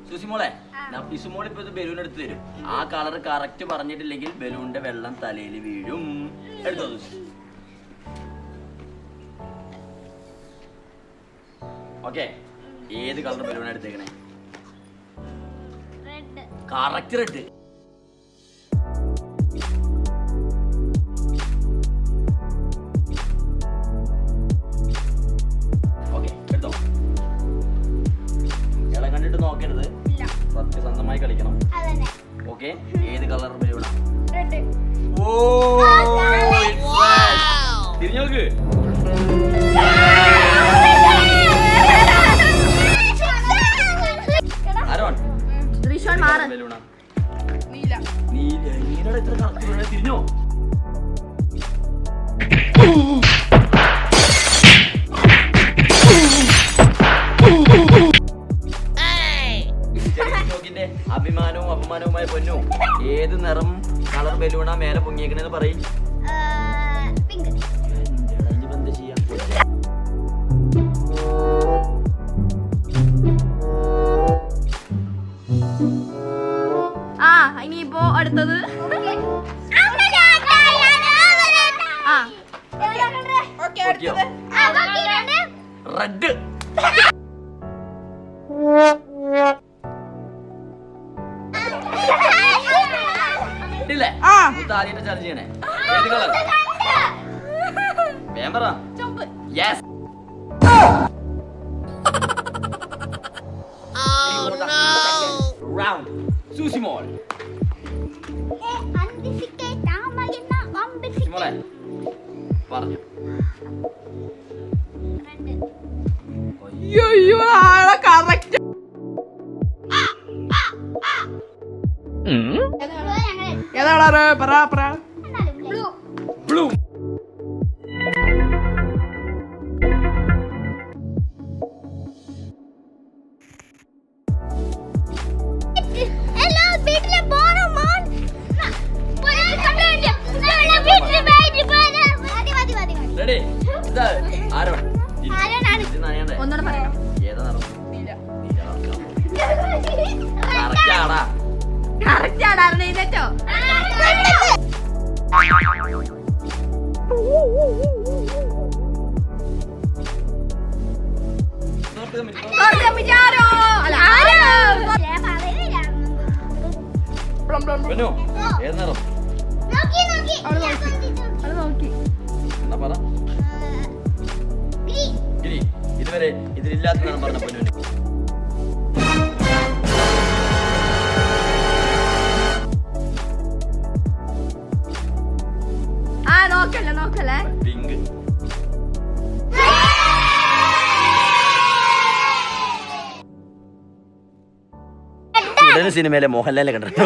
സുസിമോളെ പിസുമോൾ ഇപ്പൊ ബലൂൺ എടുത്ത് തരും. ആ കളർ കറക്റ്റ് പറഞ്ഞിട്ടില്ലെങ്കിൽ ബലൂണിന്റെ വെള്ളം തലയിൽ വീഴും. എടുത്തോ സുസി. ഓക്കെ, ഏത് കളർ ബലൂൺ എടുത്തേക്കണേ? Correct red. ഓക്കെ, എടുത്തോ. ഇള കണ്ടിട്ട് നോക്കരുത്, സത്യസന്ധമായി കളിക്കണം. ഓക്കെ, ഏത് കളർ ബലൂണാ? ഓ, തിരിഞ്ഞു നോക്ക്. തിരിഞ്ഞോ? അഭിമാനവും അപമാനവുമായ പൊന്നു, ഏത് നിറം കളർ ബലൂണാ മേലെ പൊങ്ങിയേക്കണെന്ന് പറയും. എന്താ ചെയ്യാ? ഇനിയിപ്പോ അടുത്തത് റെഡ്. ഇല്ലേ ആദ്യമായിട്ട് ചർച്ച ചെയ്യണേ? ഏത് കളർ? വേഗം പറ. യെസ്. റൗണ്ട് സുസിമോൾ. സുസിമോളെ പറഞ്ഞു. അയ്യോ, ആളെ കറക്റ്റ്. ഏതാ കളറ്? പറ. ബ്ലൂ. റെഡി? ഇതാ ആരോ ഒന്നുകൂടെ പറയണം. ഏതാ നിറം? കറക്റ്റ് ആടാ. ഇതോ ഏത് നിറം? എന്നാ പറ. ഗ്രീൻ. ഇതുവരെ ഇതിലില്ലാത്ത നിറം പറഞ്ഞ പൊന്നു. നോക്കല്ലേ. പിങ്ക്. ഉടനെ സിനിമയിലെ മോഹൻലാലിനെ കണ്ടിട്ടുണ്ട്.